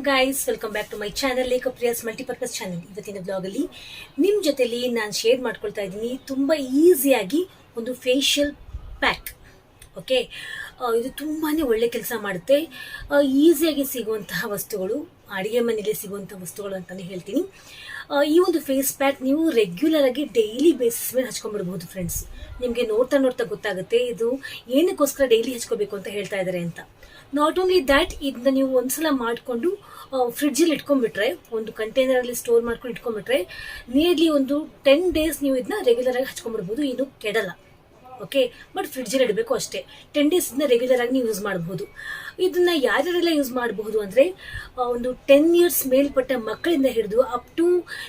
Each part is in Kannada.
Guys, welcome back to my channel Lekhapriya's multipurpose channel. ಇವತ್ತಿನ ಬ್ಲಾಗಲ್ಲಿ ನಿಮ್ಮ ಜೊತೆಲಿ ನಾನು ಶೇರ್ ಮಾಡ್ಕೊಳ್ತಾ ಇದ್ದೀನಿ ತುಂಬ ಈಸಿಯಾಗಿ ಒಂದು ಫೇಶಿಯಲ್ ಪ್ಯಾಕ್. ಓಕೆ, ಇದು ತುಂಬಾ ಒಳ್ಳೆ ಕೆಲಸ ಮಾಡುತ್ತೆ. ಈಸಿಯಾಗಿ ಸಿಗುವಂತಹ ವಸ್ತುಗಳು, ಅಡುಗೆ ಮನೆಯಲ್ಲೇ ಸಿಗುವಂಥ ವಸ್ತುಗಳು ಅಂತಲೇ ಹೇಳ್ತೀನಿ. ಈ ಒಂದು ಫೇಸ್ ಪ್ಯಾಕ್ ನೀವು ರೆಗ್ಯುಲರ್ ಆಗಿ ಡೈಲಿ ಬೇಸಿಸ್ ಮೇಲೆ ಹಚ್ಕೊಂಡ್ಬಿಡ್ಬೋದು ಫ್ರೆಂಡ್ಸ್. ನಿಮಗೆ ನೋಡ್ತಾ ನೋಡ್ತಾ ಗೊತ್ತಾಗುತ್ತೆ ಇದು ಏನಕ್ಕೋಸ್ಕರ ಡೈಲಿ ಹಚ್ಕೋಬೇಕು ಅಂತ ಹೇಳ್ತಾ ಇದ್ದಾರೆ ಅಂತ. ನಾಟ್ ಓನ್ಲಿ ದ್ಯಾಟ್, ಇದನ್ನ ನೀವು ಒಂದ್ಸಲ ಮಾಡಿಕೊಂಡು ಫ್ರಿಡ್ಜಲ್ಲಿ ಇಟ್ಕೊಂಡ್ಬಿಟ್ರೆ, ಒಂದು ಕಂಟೈನರಲ್ಲಿ ಸ್ಟೋರ್ ಮಾಡ್ಕೊಂಡು ಇಟ್ಕೊಂಡ್ಬಿಟ್ರೆ ನಿಯರ್ಲಿ ಒಂದು 10 days ನೀವು ಇದನ್ನ ರೆಗ್ಯುಲರ್ ಆಗಿ ಹಚ್ಕೊಂಡ್ಬಿಡ್ಬೋದು. ಏನು ಕೆಡಲ್ಲ. ಓಕೆ, ಬಟ್ ಫ್ರಿಡ್ಜಲ್ಲಿ ಇಡಬೇಕು ಅಷ್ಟೇ. 10 days ಇದನ್ನ ರೆಗ್ಯುಲರ್ ಆಗಿ ನೀವು ಯೂಸ್ ಮಾಡಬಹುದು. ಇದನ್ನ ಯಾರ್ಯಾರೆಲ್ಲ ಯೂಸ್ ಮಾಡಬಹುದು ಅಂದರೆ, ಒಂದು 10 years ಮೇಲ್ಪಟ್ಟ ಮಕ್ಕಳಿಂದ ಹಿಡಿದು ಅಪ್ ಟು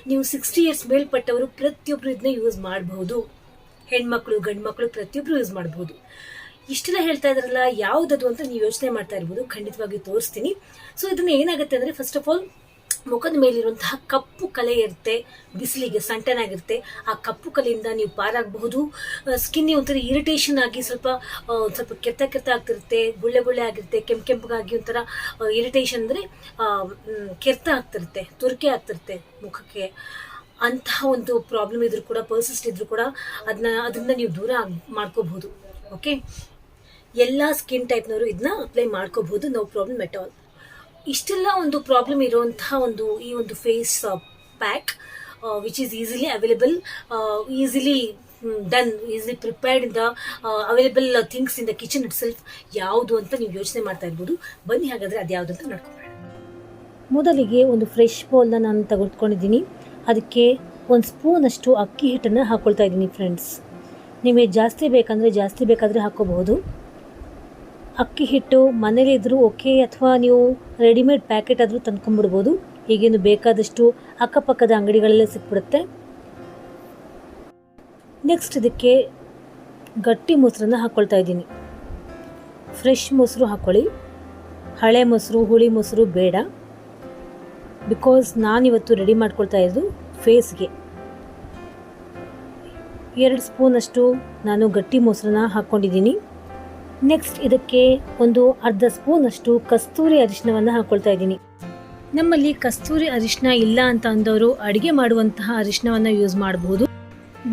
ನೀವು 60 years ಮೇಲ್ಪಟ್ಟವರು ಪ್ರತಿಯೊಬ್ಬರು ಇದನ್ನ ಯೂಸ್ ಮಾಡಬಹುದು. ಹೆಣ್ಮಕ್ಳು, ಗಂಡು ಮಕ್ಕಳು ಪ್ರತಿಯೊಬ್ಬರು ಯೂಸ್ ಮಾಡಬಹುದು. ಇಷ್ಟೆಲ್ಲ ಹೇಳ್ತಾ ಇದ್ರಲ್ಲ, ಯಾವುದದು ಅಂತ ನೀವು ಯೋಚನೆ ಮಾಡ್ತಾ ಇರ್ಬೋದು. ಖಂಡಿತವಾಗಿ ತೋರಿಸ್ತೀನಿ. ಸೊ ಇದನ್ನ ಏನಾಗುತ್ತೆ ಅಂದರೆ, ಫಸ್ಟ್ ಆಫ್ ಆಲ್ ಮುಖದ ಮೇಲಿರುವಂತಹ ಕಪ್ಪು ಕಲೆ ಇರುತ್ತೆ, ಬಿಸಿಲಿಗೆ ಸಂಟನಾಗಿರುತ್ತೆ. ಆ ಕಪ್ಪು ಕಲೆಯಿಂದ ನೀವು ಪಾರಾಗಬಹುದು. ಸ್ಕಿನ್ ಒಂಥರ ಇರಿಟೇಷನ್ ಆಗಿ ಸ್ವಲ್ಪ ಕೆತ್ತ ಆಗ್ತಿರುತ್ತೆ, ಗುಳ್ಳೆ ಆಗಿರುತ್ತೆ, ಕೆಂಪಗಾಗಿ ಒಂಥರ ಇರಿಟೇಷನ್ ಅಂದರೆ ಕೆತ್ತ ಆಗ್ತಿರುತ್ತೆ, ತುರ್ಕೆ ಆಗ್ತಿರುತ್ತೆ ಮುಖಕ್ಕೆ. ಅಂತಹ ಒಂದು ಪ್ರಾಬ್ಲಮ್ ಇದ್ರೂ ಕೂಡ, ಪರ್ಸಿಸ್ಟ್ ಇದ್ರೂ ಕೂಡ ಅದರಿಂದ ನೀವು ದೂರ ಮಾಡ್ಕೋಬಹುದು. ಓಕೆ, ಎಲ್ಲ ಸ್ಕಿನ್ ಟೈಪ್ನವರು ಇದನ್ನ ಅಪ್ಲೈ ಮಾಡ್ಕೋಬಹುದು, ನೋ ಪ್ರಾಬ್ಲಮ್ ಎಟ್ ಆಲ್. ಇಷ್ಟೆಲ್ಲ ಒಂದು ಪ್ರಾಬ್ಲಮ್ ಇರುವಂತಹ ಈ ಒಂದು face pack which is easily available, easily done, easily prepared in the available things in the kitchen itself. ಯಾವುದು ಅಂತ ನೀವು ಯೋಚನೆ ಮಾಡ್ತಾ ಇರ್ಬೋದು. ಬನ್ನಿ ಹಾಗಾದರೆ ಅದು ಯಾವುದು ಅಂತ ನೋಡ್ಕೊಂಬೇಡ. ಮೊದಲಿಗೆ ಒಂದು ಫ್ರೆಶ್ ಬೌಲ್ನ ನಾನು ತೆಗೆದುಕೊಂಡಿದ್ದೀನಿ. ಅದಕ್ಕೆ 1 ಸ್ಪೂನಷ್ಟು ಅಕ್ಕಿ ಹಿಟ್ಟನ್ನು ಹಾಕ್ಕೊಳ್ತಾ ಇದ್ದೀನಿ ಫ್ರೆಂಡ್ಸ್. ನಿಮಗೆ ಜಾಸ್ತಿ ಬೇಕಾದರೆ ಹಾಕ್ಕೋಬಹುದು. ಅಕ್ಕಿ ಹಿಟ್ಟು ಮನೇಲಿ ಇದ್ರೂ ಓಕೆ, ಅಥವಾ ನೀವು ರೆಡಿಮೇಡ್ ಪ್ಯಾಕೆಟ್ ಆದರೂ ತಂದ್ಕೊಂಡ್ಬಿಡ್ಬೋದು. ಈಗೇನು ಬೇಕಾದಷ್ಟು ಅಕ್ಕಪಕ್ಕದ ಅಂಗಡಿಗಳಲ್ಲೇ ಸಿಕ್ಬಿಡುತ್ತೆ. ನೆಕ್ಸ್ಟ್ ಇದಕ್ಕೆ ಗಟ್ಟಿ ಮೊಸರನ್ನು ಹಾಕ್ಕೊಳ್ತಾ ಇದ್ದೀನಿ. ಫ್ರೆಶ್ ಮೊಸರು ಹಾಕ್ಕೊಳ್ಳಿ, ಹಳೆ ಮೊಸರು, ಹುಳಿ ಮೊಸರು ಬೇಡ. ಬಿಕಾಸ್ ನಾನಿವತ್ತು ರೆಡಿ ಮಾಡ್ಕೊಳ್ತಾ ಇರೋದು ಫೇಸ್ಗೆ. 2 ಸ್ಪೂನಷ್ಟು ನಾನು ಗಟ್ಟಿ ಮೊಸರನ್ನ ಹಾಕ್ಕೊಂಡಿದ್ದೀನಿ. ನೆಕ್ಸ್ಟ್ ಇದಕ್ಕೆ ಒಂದು ಅರ್ಧ ಸ್ಪೂನಷ್ಟು ಕಸ್ತೂರಿ ಅರಿಶಿನವನ್ನು ಹಾಕ್ಕೊಳ್ತಾ ಇದ್ದೀನಿ. ನಮ್ಮಲ್ಲಿ ಕಸ್ತೂರಿ ಅರಿಶಿನ ಇಲ್ಲ ಅಂತ ಅಂದವರು ಅಡುಗೆ ಮಾಡುವಂತಹ ಅರಿಶಿನವನ್ನು ಯೂಸ್ ಮಾಡಬಹುದು.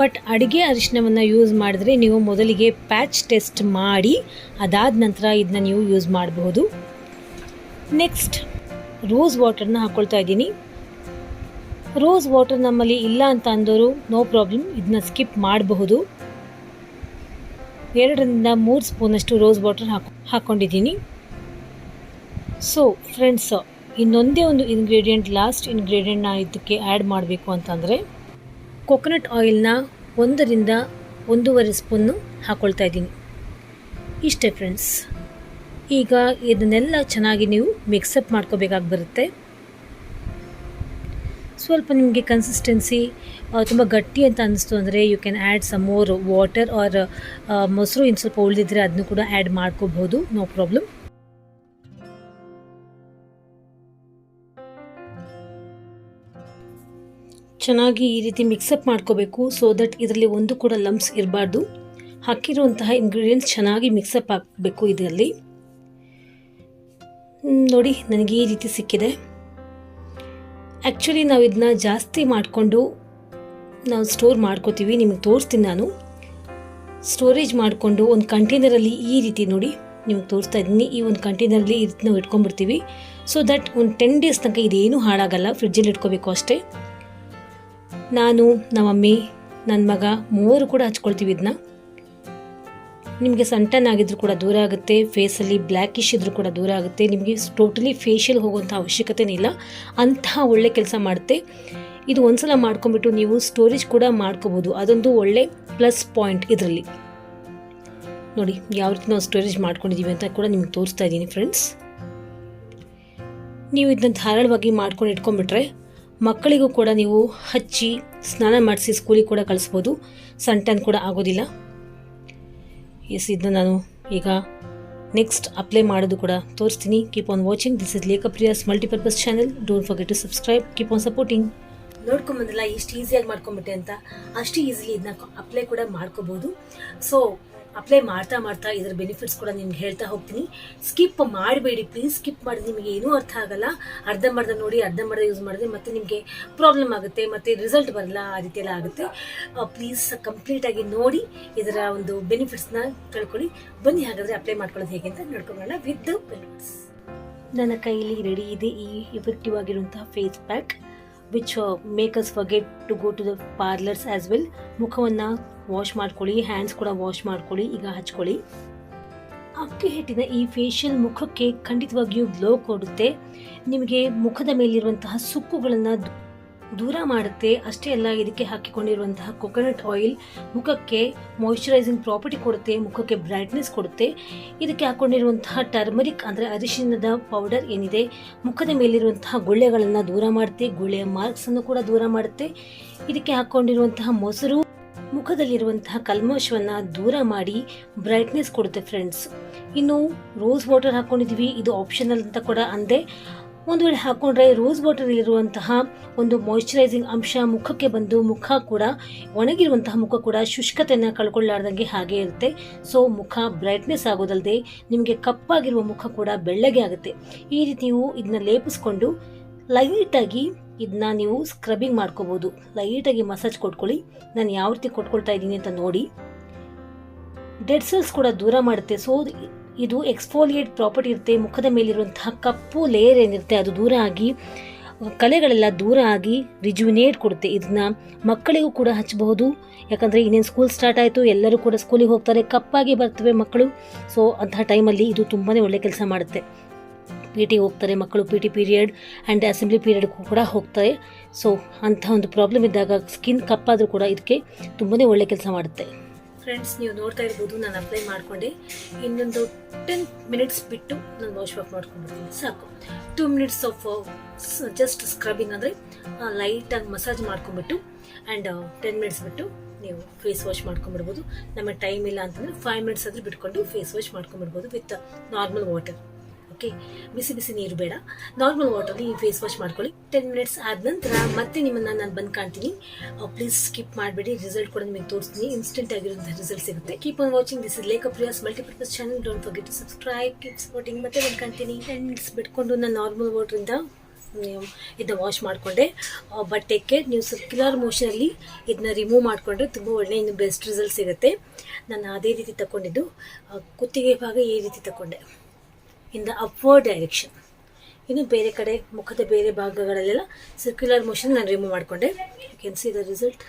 ಬಟ್ ಅಡುಗೆ ಅರಿಶಿನವನ್ನು ಯೂಸ್ ಮಾಡಿದ್ರೆ ನೀವು ಮೊದಲಿಗೆ ಪ್ಯಾಚ್ ಟೆಸ್ಟ್ ಮಾಡಿ ಅದಾದ ನಂತರ ಇದನ್ನ ನೀವು ಯೂಸ್ ಮಾಡಬಹುದು. ನೆಕ್ಸ್ಟ್ ರೋಸ್ ವಾಟರ್ನ ಹಾಕ್ಕೊಳ್ತಾ ಇದ್ದೀನಿ. ರೋಸ್ ವಾಟರ್ ನಮ್ಮಲ್ಲಿ ಇಲ್ಲ ಅಂತ ಅಂದವರು ನೋ ಪ್ರಾಬ್ಲಮ್, ಇದನ್ನ ಸ್ಕಿಪ್ ಮಾಡಬಹುದು. 2 ರಿಂದ 3 ಸ್ಪೂನಷ್ಟು ರೋಸ್ ವಾಟರ್ ಹಾಕ್ಕೊಂಡಿದ್ದೀನಿ. ಸೊ ಫ್ರೆಂಡ್ಸ್, ಇನ್ನೊಂದೇ ಒಂದು ಇಂಗ್ರೀಡಿಯೆಂಟ್, ಲಾಸ್ಟ್ ಇಂಗ್ರೀಡಿಯೆಂಟ್ ನಾನು ಇದಕ್ಕೆ ಆ್ಯಡ್ ಮಾಡಬೇಕು ಅಂತಂದರೆ, ಕೊಕೊನಟ್ ಆಯಿಲ್ನ 1 ರಿಂದ 1.5 ಸ್ಪೂನು ಹಾಕ್ಕೊಳ್ತಾ ಇದ್ದೀನಿ. ಇಷ್ಟೇ ಫ್ರೆಂಡ್ಸ್. ಈಗ ಇದನ್ನೆಲ್ಲ ಚೆನ್ನಾಗಿ ನೀವು ಮಿಕ್ಸಪ್ ಮಾಡ್ಕೋಬೇಕಾಗಿ ಬರುತ್ತೆ. ಸ್ವಲ್ಪ ನಿಮಗೆ ಕನ್ಸಿಸ್ಟೆನ್ಸಿ ತುಂಬ ಗಟ್ಟಿ ಅಂತ ಅನ್ನಿಸ್ತು ಅಂದರೆ you can add some more water or ಮೊಸರು ಇನ್ನು ಸ್ವಲ್ಪ ಉಳಿದಿದ್ರೆ ಅದನ್ನು ಕೂಡ ಆ್ಯಡ್ ಮಾಡ್ಕೋಬಹುದು, ನೋ ಪ್ರಾಬ್ಲಮ್. ಚೆನ್ನಾಗಿ ಈ ರೀತಿ ಮಿಕ್ಸಪ್ ಮಾಡ್ಕೋಬೇಕು, ಸೋ ದಟ್ ಇದರಲ್ಲಿ ಒಂದು ಕೂಡ ಲಂಪ್ಸ್ ಇರಬಾರ್ದು. ಹಾಕಿರುವಂತಹ ಇಂಗ್ರೀಡಿಯೆಂಟ್ಸ್ ಚೆನ್ನಾಗಿ ಮಿಕ್ಸಪ್ ಆಗಬೇಕು ಇದರಲ್ಲಿ. ನೋಡಿ, ನನಗೆ ಈ ರೀತಿ ಸಿಕ್ಕಿದೆ. ಆ್ಯಕ್ಚುಲಿ ನಾವು ಇದನ್ನ ಜಾಸ್ತಿ ಮಾಡಿಕೊಂಡು ನಾವು ಸ್ಟೋರ್ ಮಾಡ್ಕೋತೀವಿ. ನಿಮಗೆ ತೋರಿಸ್ತೀನಿ ನಾನು. ಸ್ಟೋರೇಜ್ ಮಾಡಿಕೊಂಡು ಒಂದು ಕಂಟೈನರಲ್ಲಿ ಈ ರೀತಿ ನೋಡಿ ನಿಮಗೆ ತೋರಿಸ್ತಾ ಇದ್ದೀನಿ. ಈ ಒಂದು ಕಂಟೈನರಲ್ಲಿ ಈ ರೀತಿ ನಾವು ಇಟ್ಕೊಂಡ್ಬಿಡ್ತೀವಿ. ಸೊ ದಟ್ ಒಂದು 10 days ತನಕ ಇದೇನೂ ಹಾಳಾಗಲ್ಲ. ಫ್ರಿಡ್ಜಲ್ಲಿ ಇಟ್ಕೋಬೇಕು ಅಷ್ಟೇ. ನಾನು, ನಮ್ಮ ಮಮ್ಮಿ, ನನ್ನ ಮಗ 3 ಕೂಡ ಹಚ್ಕೊಳ್ತೀವಿ ಇದನ್ನ. ನಿಮಗೆ ಸಣ್ಣ ಆಗಿದ್ರು ಕೂಡ ದೂರ ಆಗುತ್ತೆ, ಫೇಸಲ್ಲಿ ಬ್ಲ್ಯಾಕಿಶ್ ಇದ್ರೂ ಕೂಡ ದೂರ ಆಗುತ್ತೆ. ನಿಮಗೆ ಟೋಟಲಿ ಫೇಶಿಯಲ್ ಹೋಗುವಂಥ ಅವಶ್ಯಕತೆನೇ ಇಲ್ಲ. ಅಂತಹ ಒಳ್ಳೆ ಕೆಲಸ ಮಾಡುತ್ತೆ ಇದು. ಒಂದ್ಸಲ ಮಾಡ್ಕೊಂಬಿಟ್ಟು ನೀವು ಸ್ಟೋರೇಜ್ ಕೂಡ ಮಾಡ್ಕೋಬೋದು. ಅದೊಂದು ಒಳ್ಳೆ ಪ್ಲಸ್ ಪಾಯಿಂಟ್ ಇದರಲ್ಲಿ. ನೋಡಿ ಯಾವ ರೀತಿ ನಾವು ಸ್ಟೋರೇಜ್ ಮಾಡ್ಕೊಂಡಿದ್ದೀವಿ ಅಂತ ಕೂಡ ನಿಮಗೆ ತೋರಿಸ್ತಾ ಇದ್ದೀನಿ ಫ್ರೆಂಡ್ಸ್. ನೀವು ಇದನ್ನ ಧಾರಾಳವಾಗಿ ಮಾಡ್ಕೊಂಡು ಇಟ್ಕೊಂಡ್ಬಿಟ್ರೆ ಮಕ್ಕಳಿಗೂ ಕೂಡ ನೀವು ಹಚ್ಚಿ ಸ್ನಾನ ಮಾಡಿಸಿ ಸ್ಕೂಲಿಗೆ ಕೂಡ ಕಳಿಸ್ಬೋದು. ಸಣ್ಣ ಕೂಡ ಆಗೋದಿಲ್ಲ. ಇದನ್ನ ನಾನು ಈಗ ನೆಕ್ಸ್ಟ್ ಅಪ್ಲೈ ಮಾಡೋದು ಕೂಡ ತೋರಿಸ್ತೀನಿ. Keep on watching. This is Lekhapriya's multipurpose channel. Don't forget to subscribe. Keep on supporting. ನೋಡ್ಕೊಂಬಂದಿಲ್ಲ ಎಷ್ಟು ಈಸಿಯಾಗಿ ಮಾಡ್ಕೊಂಬಿಟ್ಟೆ ಅಂತ. ಅಷ್ಟು ಈಸಿಲಿ ಇದನ್ನ ಅಪ್ಲೈ ಕೂಡ ಮಾಡ್ಕೋಬಹುದು. ಸೊ ಅಪ್ಲೈ ಮಾಡ್ತಾ ಮಾಡ್ತಾ ಇದರ ಬೆನಿಫಿಟ್ಸ್ ಕೂಡ ನಿಮ್ಗೆ ಹೇಳ್ತಾ ಹೋಗ್ತೀನಿ. ಸ್ಕಿಪ್ ಮಾಡಬೇಡಿ ಪ್ಲೀಸ್. ಸ್ಕಿಪ್ ಮಾಡಿದ್ರೆ ನಿಮಗೆ ಏನೂ ಅರ್ಥ ಆಗಲ್ಲ. ಅರ್ಧಂಬರ್ಧ ನೋಡಿ ಅರ್ಧಂಬರ್ಧ ಯೂಸ್ ಮಾಡಿದ್ರೆ ಮತ್ತೆ ನಿಮಗೆ ಪ್ರಾಬ್ಲಮ್ ಆಗುತ್ತೆ, ಮತ್ತೆ ರಿಸಲ್ಟ್ ಬರಲ್ಲ, ಆ ರೀತಿ ಎಲ್ಲ ಆಗುತ್ತೆ. ಪ್ಲೀಸ್ ಕಂಪ್ಲೀಟಾಗಿ ನೋಡಿ ಇದರ ಒಂದು ಬೆನಿಫಿಟ್ಸ್ನ ತಿಳ್ಕೊಳ್ಳಿ. ಬನ್ನಿ ಹಾಗಾದರೆ ಅಪ್ಲೈ ಮಾಡ್ಕೊಳ್ಳೋದು ಹೇಗೆ ಅಂತ ನೋಡ್ಕೊಳ್ಳೋಣ ವಿತ್ ದ ಬೆನಿಫಿಟ್ಸ್. ನನ್ನ ಕೈಯಲ್ಲಿ ರೆಡಿ ಇದೆ ಈ ಎಫೆಕ್ಟಿವ್ ಆಗಿರುವಂತಹ face pack which make us forget to go to the parlours as well. ಮುಖವನ್ನು ವಾಶ್ ಮಾಡ್ಕೊಳ್ಳಿ, ಹ್ಯಾಂಡ್ಸ್ ಕೂಡ ವಾಶ್ ಮಾಡ್ಕೊಳ್ಳಿ, ಈಗ ಹಚ್ಕೊಳ್ಳಿ. ಅಕ್ಕಿ ಹಿಟ್ಟಿನ ಈ ಫೇಶಿಯಲ್ ಮುಖಕ್ಕೆ ಖಂಡಿತವಾಗಿಯೂ ಗ್ಲೋ ಕೊಡುತ್ತೆ. ನಿಮಗೆ ಮುಖದ ಮೇಲಿರುವಂತಹ ಸುಕ್ಕುಗಳನ್ನು ದೂರ ಮಾಡುತ್ತೆ. ಅಷ್ಟೇ ಅಲ್ಲ, ಇದಕ್ಕೆ ಹಾಕಿಕೊಂಡಿರುವಂತಹ ಕೊಕೊನಟ್ ಆಯಿಲ್ ಮುಖಕ್ಕೆ ಮಾಯಿಶ್ಚರೈಸಿಂಗ್ ಪ್ರಾಪರ್ಟಿ ಕೊಡುತ್ತೆ, ಮುಖಕ್ಕೆ ಬ್ರೈಟ್ನೆಸ್ ಕೊಡುತ್ತೆ. ಇದಕ್ಕೆ ಹಾಕ್ಕೊಂಡಿರುವಂತಹ ಟರ್ಮರಿಕ್ ಅಂದರೆ ಅರಿಶಿಣದ ಪೌಡರ್ ಏನಿದೆ ಮುಖದ ಮೇಲಿರುವಂತಹ ಗುಳ್ಳೆಗಳನ್ನು ದೂರ ಮಾಡುತ್ತೆ, ಗುಳ್ಳೆಯ ಮಾರ್ಕ್ಸನ್ನು ಕೂಡ ದೂರ ಮಾಡುತ್ತೆ. ಇದಕ್ಕೆ ಹಾಕ್ಕೊಂಡಿರುವಂತಹ ಮೊಸರು ಮುಖದಲ್ಲಿರುವಂತಹ ಕಲ್ಮಶವನ್ನು ದೂರ ಮಾಡಿ ಬ್ರೈಟ್ನೆಸ್ ಕೊಡುತ್ತೆ ಫ್ರೆಂಡ್ಸ್. ಇನ್ನು ರೋಸ್ ವಾಟರ್ ಹಾಕ್ಕೊಂಡಿದ್ದೀವಿ, ಇದು ಆಪ್ಷನಲ್ ಅಂತ ಕೂಡ ಅಂದೆ. ಒಂದು ವೇಳೆ ಹಾಕ್ಕೊಂಡ್ರೆ ರೋಸ್ ವಾಟರಲ್ಲಿರುವಂತಹ ಒಂದು ಮಾಯಿಶ್ಚರೈಸಿಂಗ್ ಅಂಶ ಮುಖಕ್ಕೆ ಬಂದು ಮುಖ ಕೂಡ ಒಣಗಿರುವಂತಹ ಮುಖ ಕೂಡ ಶುಷ್ಕತೆಯನ್ನು ಕಳ್ಕೊಳ್ಳಾರ್ದಂಗೆ ಹಾಗೆ ಇರುತ್ತೆ. ಸೊ ಮುಖ ಬ್ರೈಟ್ನೆಸ್ ಆಗೋದಲ್ಲದೆ ನಿಮಗೆ ಕಪ್ಪಾಗಿರುವ ಮುಖ ಕೂಡ ಬೆಳ್ಳಗೆ ಆಗುತ್ತೆ. ಈ ರೀತಿ ನೀವು ಇದನ್ನ ಲೇಪಿಸ್ಕೊಂಡು ಲೈಟಾಗಿ ಇದನ್ನ ನೀವು ಸ್ಕ್ರಬ್ಬಿಂಗ್ ಮಾಡ್ಕೋಬೋದು. ಲೈಟಾಗಿ ಮಸಾಜ್ ಕೊಟ್ಕೊಳ್ಳಿ. ನಾನು ಯಾವ ರೀತಿ ಕೊಟ್ಕೊಳ್ತಾ ಇದ್ದೀನಿ ಅಂತ ನೋಡಿ. ಡೆಡ್ ಸೆಲ್ಸ್ ಕೂಡ ದೂರ ಮಾಡುತ್ತೆ. ಸೊ ಇದು ಎಕ್ಸ್ಫೋಲಿಯೇಟ್ ಪ್ರಾಪರ್ಟಿ ಇರುತ್ತೆ. ಮುಖದ ಮೇಲಿರುವಂತಹ ಕಪ್ಪು ಲೇಯರ್ ಏನಿರುತ್ತೆ ಅದು ದೂರ ಆಗಿ ಕಲೆಗಳೆಲ್ಲ ದೂರ ಆಗಿ ರಿಜುವಿನೇಟ್ ಕೊಡುತ್ತೆ. ಇದನ್ನ ಮಕ್ಕಳಿಗೂ ಕೂಡ ಹಚ್ಚಬಹುದು. ಯಾಕಂದರೆ ಇನ್ನೇನು ಸ್ಕೂಲ್ ಸ್ಟಾರ್ಟ್ ಆಯಿತು, ಎಲ್ಲರೂ ಕೂಡ ಸ್ಕೂಲಿಗೆ ಹೋಗ್ತಾರೆ, ಕಪ್ಪಾಗಿ ಬರ್ತವೆ ಮಕ್ಕಳು. ಸೊ ಅಂತಹ ಟೈಮಲ್ಲಿ ಇದು ತುಂಬಾ ಒಳ್ಳೆ ಕೆಲಸ ಮಾಡುತ್ತೆ. ಪಿ ಟಿ ಹೋಗ್ತಾರೆ ಮಕ್ಕಳು, P T period and assembly ಪೀರಿಯಡ್ಗೂ ಕೂಡ ಹೋಗ್ತಾರೆ. ಸೊ ಅಂಥ ಒಂದು ಪ್ರಾಬ್ಲಮ್ ಇದ್ದಾಗ ಸ್ಕಿನ್ ಕಪ್ಪಾದರೂ ಕೂಡ ಇದಕ್ಕೆ ತುಂಬಾ ಒಳ್ಳೆ ಕೆಲಸ ಮಾಡುತ್ತೆ. ಫ್ರೆಂಡ್ಸ್, ನೀವು ನೋಡ್ತಾ ಇರ್ಬೋದು, ನಾನು ಅಪ್ಲೈ ಮಾಡಿಕೊಂಡೆ. ಇನ್ನೊಂದು 10 ಮಿನಿಟ್ಸ್ ಬಿಟ್ಟು ನಾನು ವಾಶ್ ಆಫ್ ಮಾಡ್ಕೊಂಡ್ಬಿಡ್ತೀನಿ, ಸಾಕು. 2 ಮಿನಿಟ್ಸ್ ಆಫ್ ಜಸ್ಟ್ ಸ್ಕ್ರಬ್ಬಿಂಗ್ ಅಂದರೆ ಲೈಟಾಗಿ ಮಸಾಜ್ ಮಾಡ್ಕೊಂಡ್ಬಿಟ್ಟು ಆ್ಯಂಡ್ 10 ಮಿನಿಟ್ಸ್ ಬಿಟ್ಟು ನೀವು ಫೇಸ್ ವಾಶ್ ಮಾಡ್ಕೊಂಡ್ಬಿಡ್ಬೋದು. ನಮಗೆ ಟೈಮ್ ಇಲ್ಲ ಅಂತಂದರೆ 5 ಮಿನಿಟ್ಸ್ ಆದರೂ ಬಿಟ್ಕೊಂಡು ಫೇಸ್ ವಾಶ್ ಮಾಡ್ಕೊಂಡ್ಬಿಡ್ಬೋದು ವಿತ್ ನಾರ್ಮಲ್ ವಾಟರ್. ಓಕೆ, ಬಿಸಿ ಬಿಸಿ ನೀರು ಬೇಡ, ನಾರ್ಮಲ್ ವಾಟರ್ಲಿ ಫೇಸ್ ವಾಶ್ ಮಾಡ್ಕೊಳ್ಳಿ. 10 ಮಿನಿಟ್ಸ್ ಆದ ನಂತರ ಮತ್ತೆ ನಿಮ್ಮನ್ನು ನಾನು ಬಂದು ಕಾಣ್ತೀನಿ. ಪ್ಲೀಸ್ ಸ್ಕಿಪ್ ಮಾಡಬೇಡಿ, ರಿಸಲ್ಟ್ ಕೂಡ ನಿಮಗೆ ತೋರಿಸ್ತೀನಿ. ಇನ್ಸ್ಟೆಂಟ್ ಆಗಿರುವಂತಹ ರಿಸಲ್ಟ್ ಸಿಗುತ್ತೆ. Keep on watching. This is Lekha Priya's multipurpose channel. Don't forget to subscribe, keep supporting. ಮತ್ತೆ ಬಂದು ಕಾಣ್ತೀನಿ. 10 ಮಿನಿಟ್ಸ್ ಬಿಟ್ಕೊಂಡು ನಾನು ನಾರ್ಮಲ್ ವಾಟ್ರಿಂದ ನೀವು ಇದನ್ನ ವಾಶ್ ಮಾಡಿಕೊಂಡೆ. ಬಟ್ ಟೇಕ್ ಕೇರ್, ನೀವು ಸರ್ಕ್ಯುಲರ್ ಮೋಷನಲ್ಲಿ ಇದನ್ನ ರಿಮೂವ್ ಮಾಡಿಕೊಂಡ್ರೆ ತುಂಬ ಒಳ್ಳೆ ಇನ್ನು ಬೆಸ್ಟ್ ರಿಸಲ್ಟ್ ಸಿಗುತ್ತೆ. ನಾನು ಅದೇ ರೀತಿ ತಗೊಂಡಿದ್ದು, ಕುತ್ತಿಗೆ ಭಾಗ ಈ ರೀತಿ ತಗೊಂಡೆ ಇನ್ ದ ಅಪ್ವರ್ಡ್ ಡೈರೆಕ್ಷನ್. ಇನ್ನು ಬೇರೆ ಕಡೆ ಮುಖದ ಬೇರೆ ಭಾಗಗಳಲ್ಲೆಲ್ಲ ಸರ್ಕ್ಯುಲರ್ ಮೋಷನ್ ನಾನು ರಿಮೂವ್ ಮಾಡಿಕೊಂಡೆ. You can see the result.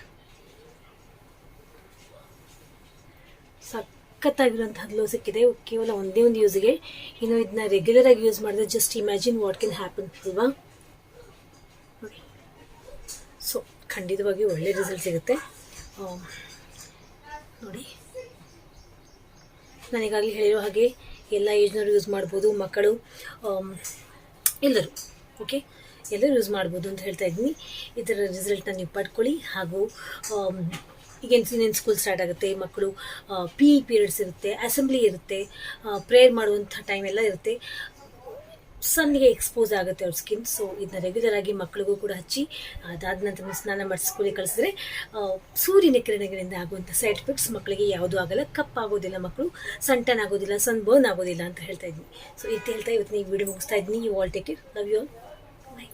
ಸಖತ್ತಾಗಿರುವಂತಹ ಗ್ಲೋ ಸಿಕ್ಕಿದೆ ಕೇವಲ ಒಂದೇ ಒಂದು ಯೂಸ್ಗೆ. ಇನ್ನು ಇದನ್ನ ರೆಗ್ಯುಲರ್ ಆಗಿ ಯೂಸ್ ಮಾಡಿದ್ರೆ just imagine what can happen ಅಲ್ವಾ. ಸೊ ಖಂಡಿತವಾಗಿ ಒಳ್ಳೆ ರಿಸಲ್ಟ್ ಸಿಗುತ್ತೆ ನೋಡಿ. ನಾನೀಗಾಗಲೇ ಹೇಳಿರೋ ಹಾಗೆ ಎಲ್ಲ ಏಜ್ನವರು ಯೂಸ್ ಮಾಡ್ಬೋದು, ಮಕ್ಕಳು ಎಲ್ಲರೂ. ಓಕೆ, ಎಲ್ಲರೂ ಯೂಸ್ ಮಾಡ್ಬೋದು ಅಂತ ಹೇಳ್ತಾ ಇದ್ದೀನಿ. ಇದರ ರಿಸಲ್ಟ್ನ ನೀವು ಪಡ್ಕೊಳ್ಳಿ. ಹಾಗೂ ಈಗ ಇನ್ನೇನು ಸ್ಕೂಲ್ ಸ್ಟಾರ್ಟ್ ಆಗುತ್ತೆ, ಮಕ್ಕಳು ಪಿ ಇ ಪೀರಿಯಡ್ಸ್ ಇರುತ್ತೆ, ಅಸೆಂಬ್ಲಿ ಇರುತ್ತೆ, ಪ್ರೇಯರ್ ಮಾಡುವಂಥ ಟೈಮ್ ಎಲ್ಲ ಇರುತ್ತೆ, ಸನ್ನಿಗೆ ಎಕ್ಸ್ಪೋಸ್ ಆಗುತ್ತೆ ಅವ್ರ ಸ್ಕಿನ್. ಸೊ ಇದನ್ನ ರೆಗ್ಯುಲರ್ ಆಗಿ ಮಕ್ಕಳಿಗೂ ಕೂಡ ಹಚ್ಚಿ ಅದಾದ ನಂತರ ಸ್ನಾನ ಮಾಡಿಸಿ ಸ್ಕೂಲಿಗೆ ಕಳಿಸಿದ್ರೆ ಸೂರ್ಯನ ಕಿರಣಗಳಿಂದ ಆಗುವಂಥ ಸೈಡ್ ಎಫೆಕ್ಟ್ಸ್ ಮಕ್ಕಳಿಗೆ ಯಾವುದೂ ಆಗಲ್ಲ. ಕಪ್ಪಾಗೋದಿಲ್ಲ, ಮಕ್ಕಳು ಸನ್ ಆಗೋದಿಲ್ಲ, ಸನ್ ಬರ್ನ್ ಆಗೋದಿಲ್ಲ ಅಂತ ಹೇಳ್ತಾ ಇದ್ದೀನಿ. ಸೊ ಇದು ಹೇಳ್ತಾ ಇವತ್ತು ಈ ವಿಡಿಯೋ ಮುಗಿಸ್ತಾ ಇದ್ದೀನಿ. You all take care, love you all, by.